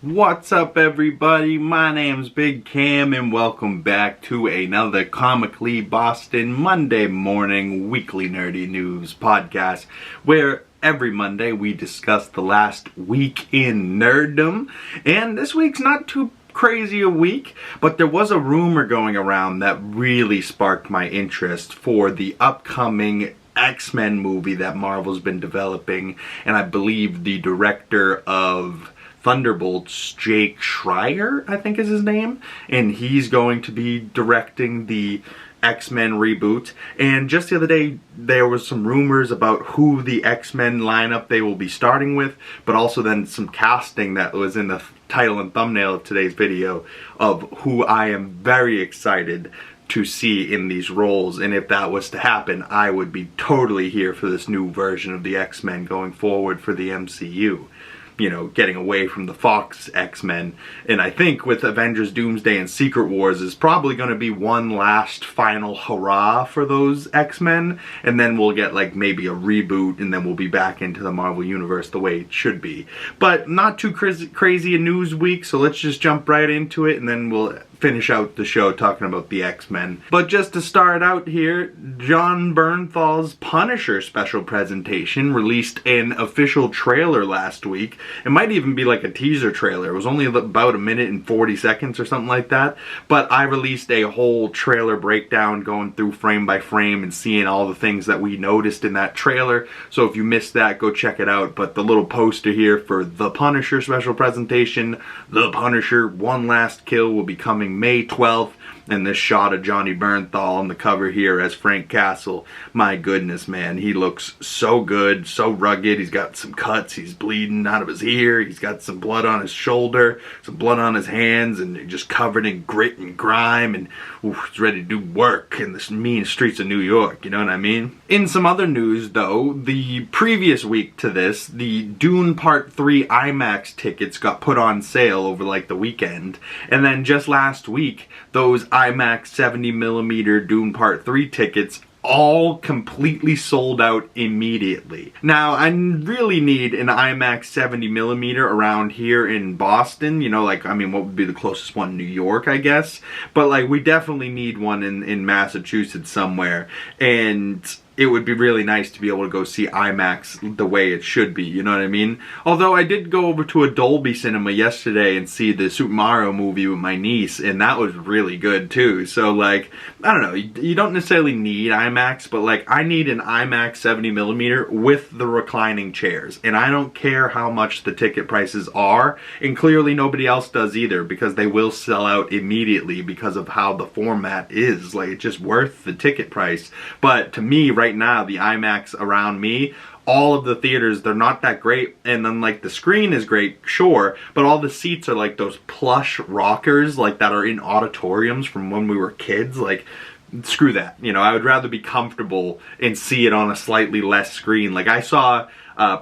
What's up, everybody? My name's Big Cam and welcome back to another Comically Boston Monday morning weekly nerdy news podcast where every Monday we discuss the last week in nerddom. And this week's not too crazy a week, but there was a rumor going around that really sparked my interest for the upcoming X-Men movie that Marvel's been developing, and I believe the director of Thunderbolts, Jake Schreier, I think is his name, and he's going to be directing the X-Men reboot. And just the other day there was some rumors about who the X-Men lineup they will be starting with, but also then some casting that was in the title and thumbnail of today's video of who I am very excited to see in these roles. And if that was to happen, I would be totally here for this new version of the X-Men going forward for the MCU. You know, getting away from the Fox X-Men. And I think with Avengers Doomsday and Secret Wars is probably going to be one last final hurrah for those X-Men, and then we'll get like maybe a reboot and then we'll be back into the Marvel Universe the way it should be. But not too crazy a news week, so let's just jump right into it and then we'll finish out the show talking about the X-Men. But just to start out here, Jon Bernthal's Punisher special presentation released an official trailer last week. It might even be like a teaser trailer. It was only about a minute and 40 seconds or something like that. But I released a whole trailer breakdown going through frame by frame and seeing all the things that we noticed in that trailer. So if you missed that, go check it out. But the little poster here for the Punisher special presentation, The Punisher One Last Kill, will be coming May 12th, and this shot of Johnny Bernthal on the cover here as Frank Castle. My goodness, man, he looks so good, so rugged. He's got some cuts, he's bleeding out of his ear, he's got some blood on his shoulder, some blood on his hands, and just covered in grit and grime, and he's ready to do work in the mean streets of New York, you know what I mean? In some other news, though, the previous week to this, the Dune Part 3 Imax tickets got put on sale over like the weekend, and then just last week, those Imax 70mm Dune Part 3 tickets all completely sold out immediately. Now, I really need an IMAX 70mm around here in Boston. You know, like, I mean, what would be the closest one? New York, I guess. But, like, we definitely need one in Massachusetts somewhere. And it would be really nice to be able to go see IMAX the way it should be, you know what I mean? Although I did go over to a Dolby Cinema yesterday and see the Super Mario movie with my niece, and that was really good too. So, like, I don't know, you don't necessarily need IMAX, but like, I need an IMAX 70mm with the reclining chairs, and I don't care how much the ticket prices are, and clearly nobody else does either, because they will sell out immediately because of how the format is. Like, it's just worth the ticket price. But to me, right now, the IMAX around me, all of the theaters, they're not that great, and then like the screen is great, sure, but all the seats are like those plush rockers like that are in auditoriums from when we were kids. Like, screw that, you know, I would rather be comfortable and see it on a slightly less screen. Like, I saw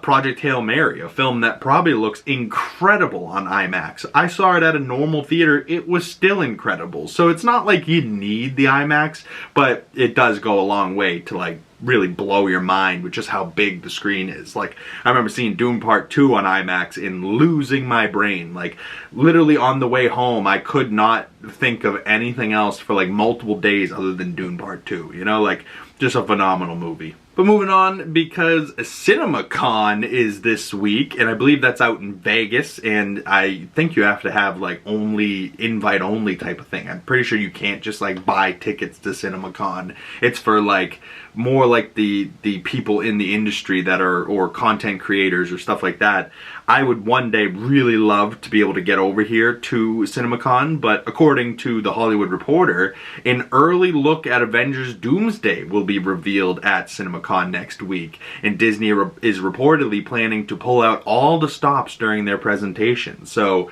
Project Hail Mary, a film that probably looks incredible on IMAX. I saw it at a normal theater, it was still incredible. So it's not like you need the IMAX, but it does go a long way to like really blow your mind with just how big the screen is. Like, I remember seeing Dune Part 2 on IMAX and losing my brain. Like, literally on the way home, I could not think of anything else for like multiple days other than Dune Part 2, you know? Like, just a phenomenal movie. But moving on, because CinemaCon is this week, and I believe that's out in Vegas, and I think you have to have like only invite only type of thing. I'm pretty sure you can't just like buy tickets to CinemaCon. It's for like more like the people in the industry that are, or content creators or stuff like that. I would one day really love to be able to get over here to CinemaCon, but according to The Hollywood Reporter, an early look at Avengers Doomsday will be revealed at CinemaCon next week, and Disney is reportedly planning to pull out all the stops during their presentation. So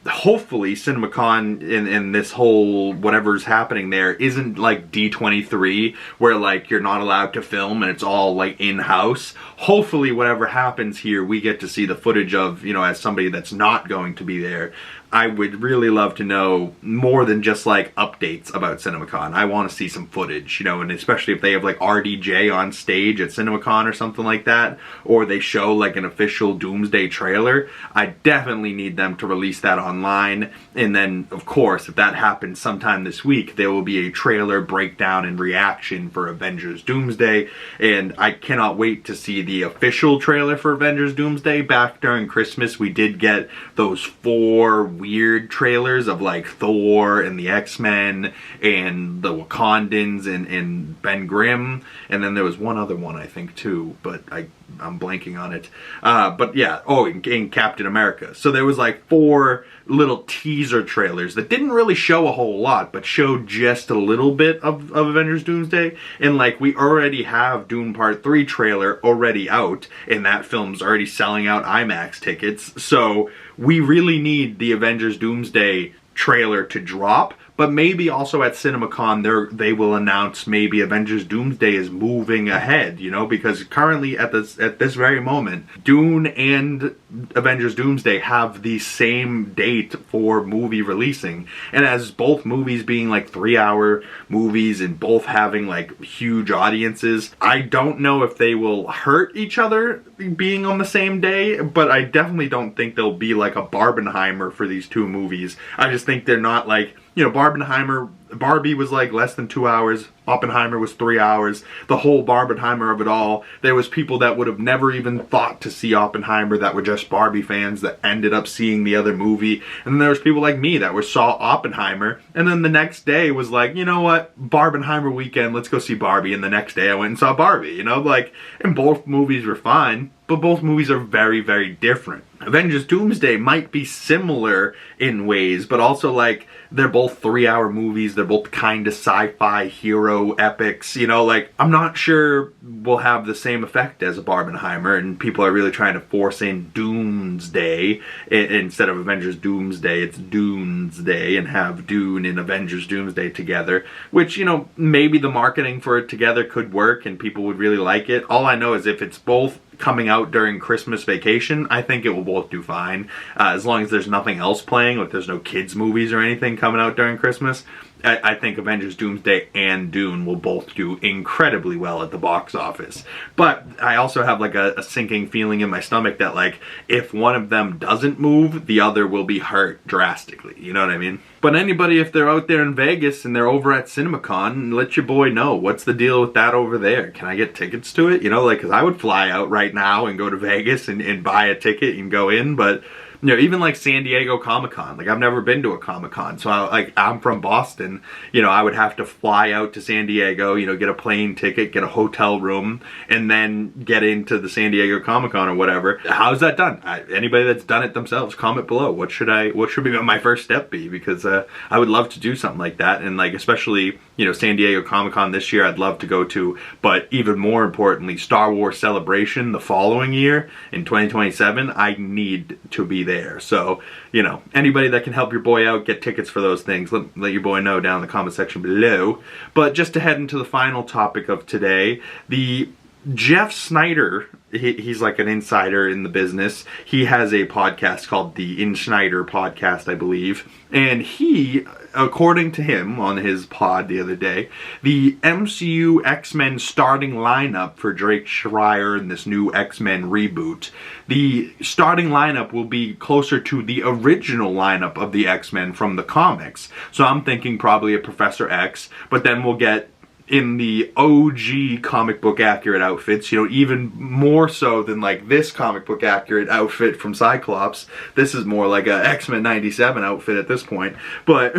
hopefully CinemaCon in this whole whatever's happening there isn't like D23 where like you're not allowed to film and it's all like in-house. Hopefully whatever happens here we get to see the footage of, you know, as somebody that's not going to be there. I would really love to know more than just like updates about CinemaCon. I want to see some footage, you know, and especially if they have like RDJ on stage at CinemaCon or something like that, or they show like an official Doomsday trailer. I definitely need them to release that online. And then, of course, if that happens sometime this week, there will be a trailer breakdown and reaction for Avengers Doomsday. And I cannot wait to see the official trailer for Avengers Doomsday. Back during Christmas, we did get those 4 weird trailers of like Thor and the X-Men and the Wakandans and Ben Grimm, and then there was one other one I think too, but I'm blanking on it. But yeah, oh, in Captain America. So there was like 4 little teaser trailers that didn't really show a whole lot, but showed just a little bit of Avengers Doomsday. And like we already have Dune Part 3 trailer already out, and that film's already selling out IMAX tickets. So we really need the Avengers Doomsday trailer to drop, but maybe also at CinemaCon they will announce maybe Avengers Doomsday is moving ahead, you know, because currently at this very moment, Dune and Avengers Doomsday have the same date for movie releasing, and as both movies being like 3-hour movies and both having like huge audiences, I don't know if they will hurt each other being on the same day, but I definitely don't think there'll be like a Barbenheimer for these 2 movies. I just think they're not like, you know, Barbie was like less than 2 hours. Oppenheimer was 3 hours. The whole Barbenheimer of it all. There was people that would have never even thought to see Oppenheimer that were just Barbie fans that ended up seeing the other movie. And then there was people like me that saw Oppenheimer, and then the next day was like, you know what, Barbenheimer weekend, let's go see Barbie. And the next day I went and saw Barbie, you know, like, and both movies were fine, but both movies are very, very different. Avengers Doomsday might be similar in ways, but also like they're both 3-hour movies. They're both kind of sci-fi hero epics, you know, like I'm not sure we'll have the same effect as a Barbenheimer, and people are really trying to force in Doomsday instead of Avengers Doomsday. It's Doomsday, and have Dune and Avengers Doomsday together, which, you know, maybe the marketing for it together could work and people would really like it. All I know is if it's both coming out during Christmas vacation, I think it will both do fine. As long as there's nothing else playing, like there's no kids movies or anything coming out during Christmas, I think Avengers Doomsday and Dune will both do incredibly well at the box office. But I also have like a sinking feeling in my stomach that like if one of them doesn't move, the other will be hurt drastically. You know what I mean? But anybody, if they're out there in Vegas and they're over at CinemaCon, let your boy know. What's the deal with that over there? Can I get tickets to it? You know, like, because I would fly out right now and go to Vegas and buy a ticket and go in, but you know, even like San Diego Comic-Con, like I've never been to a Comic-Con, so I'm from Boston, you know, I would have to fly out to San Diego, you know, get a plane ticket, get a hotel room, and then get into the San Diego Comic-Con or whatever. How's that done? Anybody that's done it themselves, comment below. What should my first step be? Because I would love to do something like that, and like especially, you know, San Diego Comic-Con this year I'd love to go to, but even more importantly, Star Wars Celebration the following year in 2027, I need to be there. So, you know, anybody that can help your boy out, get tickets for those things, let your boy know down in the comment section below. But just to head into the final topic of today, the Jeff Sneider, he's like an insider in the business. He has a podcast called the Sneider Podcast, I believe. And he, according to him on his pod the other day, the MCU X-Men starting lineup for Drake Schreier and this new X-Men reboot, the starting lineup will be closer to the original lineup of the X-Men from the comics. So I'm thinking probably a Professor X, but then we'll get in the OG comic book accurate outfits, you know, even more so than like this comic book accurate outfit from Cyclops. This is more like a X-Men 97 outfit at this point. But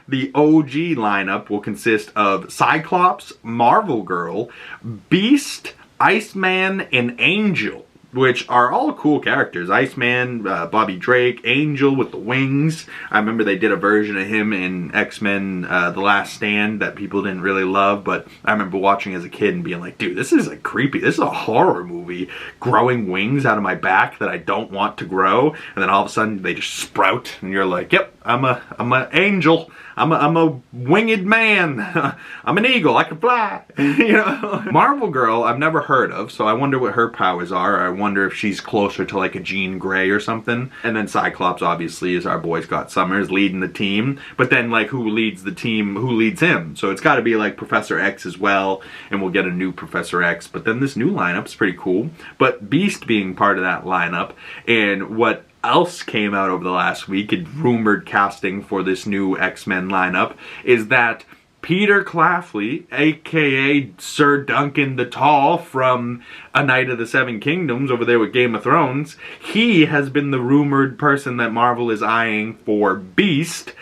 the OG lineup will consist of Cyclops, Marvel Girl, Beast, Iceman, and Angel. which are all cool characters. Iceman, Bobby Drake, Angel with the wings. I remember they did a version of him in X-Men The Last Stand that people didn't really love, but I remember watching as a kid and being like, dude, this is like creepy. This is a horror movie. Growing wings out of my back that I don't want to grow, and then all of a sudden they just sprout, and you're like, yep, I'm a angel. I'm a winged man. I'm an eagle. I can fly. You know, Marvel Girl I've never heard of, so I wonder what her powers are. I wonder if she's closer to like a Jean Grey or something. And then Cyclops obviously is our boy Scott Summers leading the team. But then like who leads the team? Who leads him? So it's got to be like Professor X as well, and we'll get a new Professor X. But then this new lineup's pretty cool. But Beast being part of that lineup, and what else came out over the last week in rumored casting for this new X-Men lineup is that Peter Claffey, aka Sir Duncan the Tall from A Knight of the Seven Kingdoms over there with Game of Thrones, he has been the rumored person that Marvel is eyeing for Beast.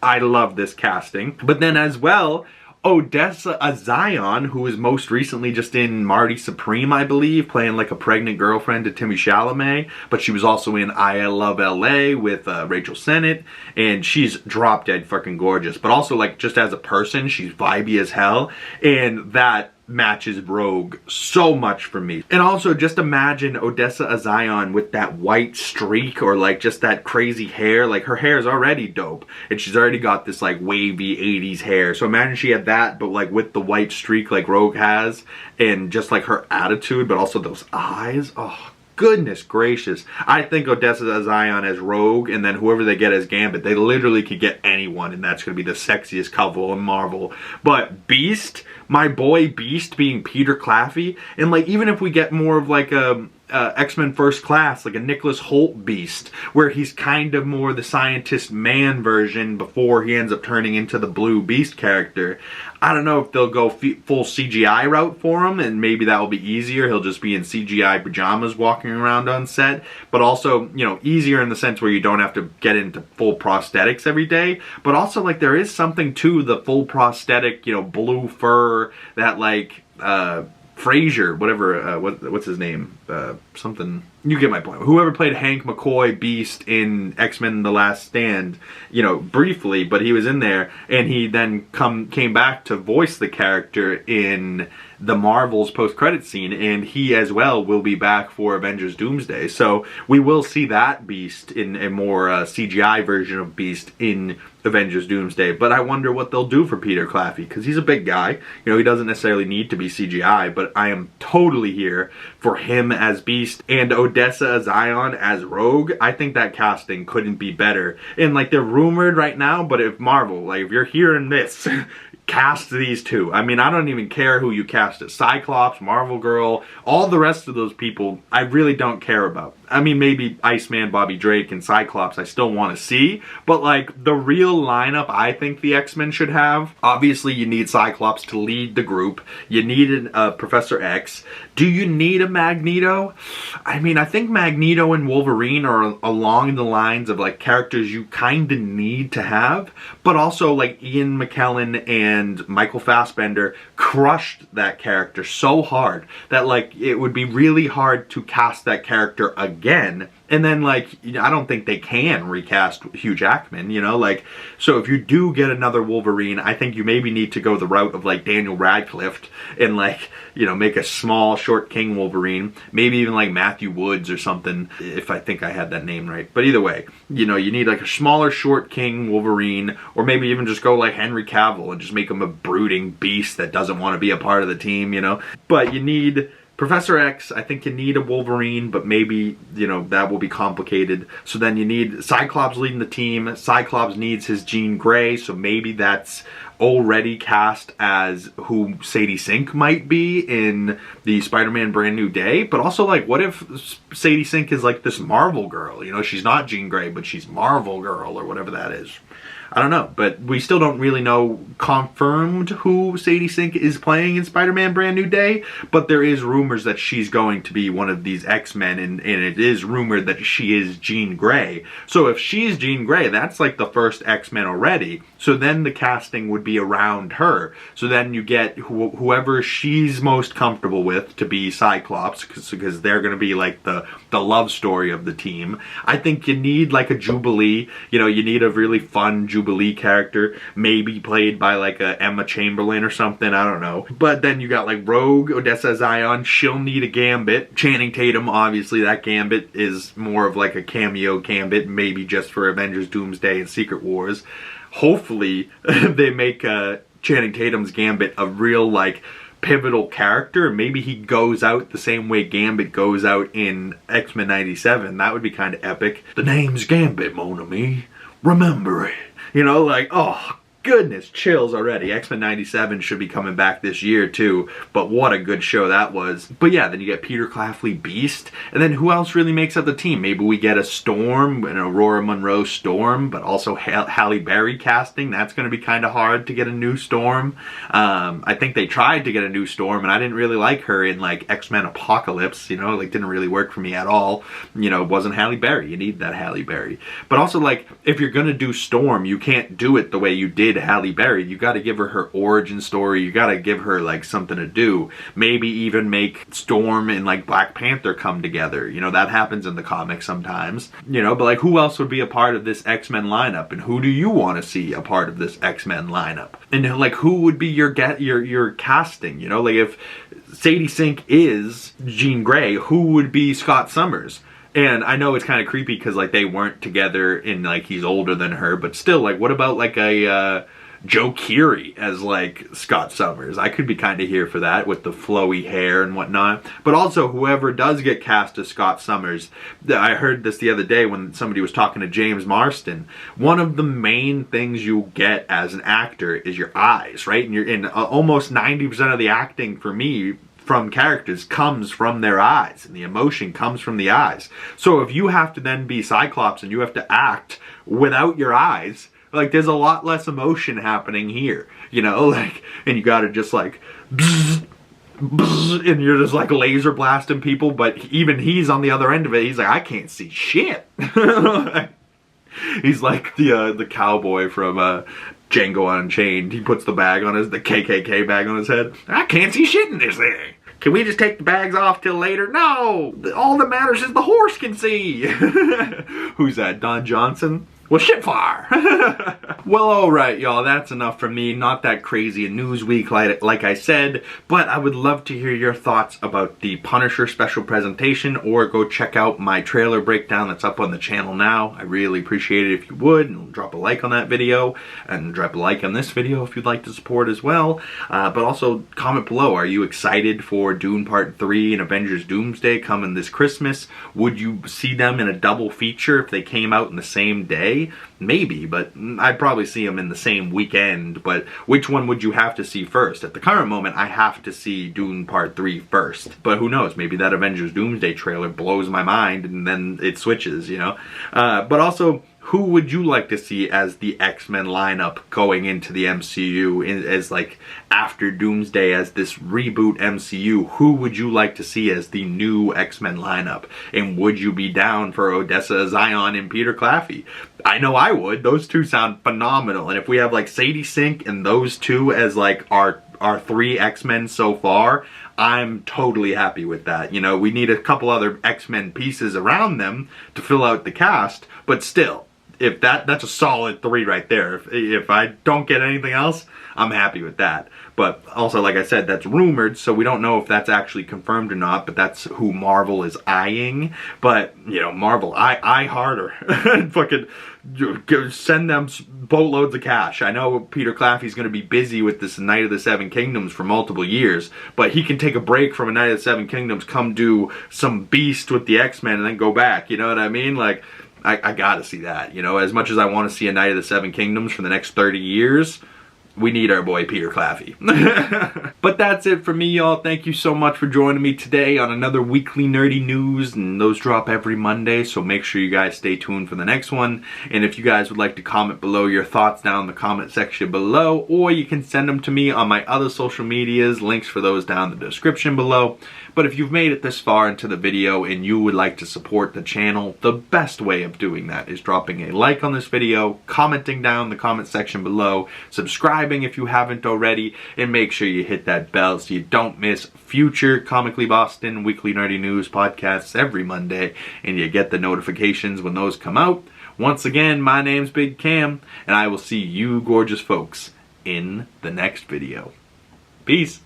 I love this casting. But then as well, Odessa AZion, who is most recently just in Marty Supreme, I believe, playing like a pregnant girlfriend to Timothée Chalamet, but she was also in I Love LA with Rachel Sennett, and she's drop dead fucking gorgeous, but also like just as a person, she's vibey as hell, and that matches Rogue so much for me. And also just imagine Odessa AZion with that white streak, or like just that crazy hair. Like her hair is already dope, and she's already got this like wavy 80s hair, so imagine she had that but like with the white streak like Rogue has, and just like her attitude, but also those eyes. Oh goodness gracious. I think Odessa AZion as Rogue, and then whoever they get as Gambit, they literally could get anyone, and that's going to be the sexiest couple in Marvel. But Beast, my boy Beast being Peter Claffey, and like even if we get more of like a X-Men First Class, like a Nicholas Hoult Beast, where he's kind of more the scientist man version before he ends up turning into the blue Beast character. I don't know if they'll go full CGI route for him, and maybe that will be easier. He'll just be in CGI pajamas walking around on set, but also, you know, easier in the sense where you don't have to get into full prosthetics every day. But also, like, there is something to the full prosthetic, you know, blue fur that, like, Frazier, whatever, what's his name? Something. You get my point. Whoever played Hank McCoy Beast in X-Men The Last Stand, you know, briefly, but he was in there, and he then came back to voice the character in the Marvel's post-credit scene, and he as well will be back for Avengers Doomsday. So we will see that Beast in a more CGI version of Beast in Avengers Doomsday. But I wonder what they'll do for Peter Claffey, because he's a big guy. You know, he doesn't necessarily need to be CGI, but I am totally here for him as Beast, and Odessa AZion as Rogue. I think that casting couldn't be better. And like, they're rumored right now, but if Marvel, like if you're hearing this, cast these two. I mean, I don't even care who you cast as Cyclops, Marvel Girl, all the rest of those people, I really don't care about. I mean, maybe Iceman, Bobby Drake, and Cyclops I still want to see, but like the real lineup I think the X-Men should have, obviously you need Cyclops to lead the group, you need a Professor X. Do you need a Magneto? I mean, I think Magneto and Wolverine are along the lines of like characters you kind of need to have, but also like Ian McKellen and Michael Fassbender crushed that character so hard that like it would be really hard to cast that character again. And then, like, I don't think they can recast Hugh Jackman, you know? Like, so if you do get another Wolverine, I think you maybe need to go the route of, like, Daniel Radcliffe and, like, you know, make a small, short King Wolverine. Maybe even, like, Matthew Woods or something, if I think I had that name right. But either way, you know, you need, like, a smaller, short King Wolverine, or maybe even just go, like, Henry Cavill and just make him a brooding beast that doesn't want to be a part of the team, you know? But you need Professor X, I think you need a Wolverine, but maybe, you know, that will be complicated. So then you need Cyclops leading the team. Cyclops needs his Jean Grey, so maybe that's already cast as who Sadie Sink might be in the Spider-Man Brand New Day. But also, like, what if Sadie Sink is like this Marvel Girl? You know, she's not Jean Grey, but she's Marvel Girl or whatever that is. I don't know, but we still don't really know confirmed who Sadie Sink is playing in Spider-Man Brand New Day, but there is rumors that she's going to be one of these X-Men, and it is rumored that she is Jean Grey. So if she's Jean Grey, that's like the first X-Men already. So then the casting would be be around her. So then you get whoever she's most comfortable with to be Cyclops, because they're going to be like the love story of the team. I think you need like a Jubilee. You know, you need a really fun Jubilee character, maybe played by like a Emma Chamberlain or something, I don't know. But then you got like Rouge, Odessa AZion, she'll need a Gambit. Channing Tatum, obviously that Gambit is more of like a cameo Gambit, maybe just for Avengers Doomsday and Secret Wars. Hopefully they make Channing Tatum's Gambit a real like pivotal character. Maybe he goes out the same way Gambit goes out in X-Men 97. That would be kind of epic. The name's Gambit, mon ami. Remember it. You know, like, oh goodness, chills already. X-Men 97 should be coming back this year too, but what a good show that was. But yeah, then you get Peter Claffey, Beast, and then who else really makes up the team? Maybe we get a Storm, an Aurora Monroe Storm, but also Halle Berry casting. That's going to be kind of hard to get a new Storm. I think they tried to get a new Storm, and I didn't really like her in like X-Men Apocalypse, you know, like didn't really work for me at all. You know, it wasn't Halle Berry. You need that Halle Berry. But also, like, if you're going to do Storm, you can't do it the way you did Halle Berry. You got to give her origin story. You got to give her like something to do. Maybe even make Storm and like Black Panther come together. You know, that happens in the comics sometimes. You know, but like who else would be a part of this X-Men lineup, and who do you want to see a part of this X-Men lineup? And like who would be your casting? You know, like if Sadie Sink is Jean Grey, who would be Scott Summers? And I know it's kind of creepy because like they weren't together and like he's older than her, but still, like what about like a Joe Keery as like Scott Summers? I could be kind of here for that with the flowy hair and whatnot. But also whoever does get cast as Scott Summers, I heard this the other day when somebody was talking to James Marston. One of the main things you get as an actor is your eyes, right? And you're in almost 90% of the acting for me from characters comes from their eyes, and the emotion comes from the eyes. So if you have to then be Cyclops and you have to act without your eyes, like there's a lot less emotion happening here, you know, like, and you gotta just like bzz, bzz, and you're just like laser blasting people, but even he's on the other end of it. He's like, I can't see shit. He's like the cowboy from Django Unchained. He puts the KKK bag on his head. I can't see shit in this thing. Can we just take the bags off till later? No! All that matters is the horse can see! Who's that, Don Johnson? Well, shit fire! Well, alright, y'all, that's enough from me. Not that crazy a news week, like I said, but I would love to hear your thoughts about the Punisher special presentation, or go check out my trailer breakdown that's up on the channel now. I really appreciate it if you would, and drop a like on that video, and drop a like on this video if you'd like to support as well. But also, comment below, are you excited for Dune Part 3 and Avengers Doomsday coming this Christmas? Would you see them in a double feature if they came out in the same day? Maybe, but I'd probably see them in the same weekend. But which one would you have to see first? At the current moment, I have to see Dune Part 3 first. But who knows? Maybe that Avengers Doomsday trailer blows my mind and then it switches, you know? But also, who would you like to see as the X-Men lineup going into the MCU as like after Doomsday, as this reboot MCU? Who would you like to see as the new X-Men lineup? And would you be down for Odessa AZion and Peter Claffey? I know I would. Those two sound phenomenal. And if we have like Sadie Sink and those two as like our three X-Men so far, I'm totally happy with that. You know, we need a couple other X-Men pieces around them to fill out the cast, but still, if that's a solid 3 right there. If I don't get anything else, I'm happy with that. But also, like I said, that's rumored, so we don't know if that's actually confirmed or not, but that's who Marvel is eyeing. But, you know, Marvel, eye harder. Fucking send them boatloads of cash. I know Peter Claffey's going to be busy with this Night of the Seven Kingdoms for multiple years, but he can take a break from a Night of the Seven Kingdoms, come do some Beast with the X-Men, and then go back. You know what I mean? Like, I gotta see that. You know, as much as I want to see a Night of the Seven Kingdoms for the next 30 years, we need our boy Peter Claffey. But that's it for me, y'all. Thank you so much for joining me today on another weekly nerdy news, and those drop every Monday, so make sure you guys stay tuned for the next one. And if you guys would like to comment below your thoughts down in the comment section below, or you can send them to me on my other social medias, links for those down in the description below. But if you've made it this far into the video and you would like to support the channel, the best way of doing that is dropping a like on this video, commenting down in the comment section below, subscribe subscribing if you haven't already, and make sure you hit that bell so you don't miss future Comically Boston weekly nerdy news podcasts every Monday, and you get the notifications when those come out. Once again, my name's Big Cam, and I will see you gorgeous folks in the next video. Peace.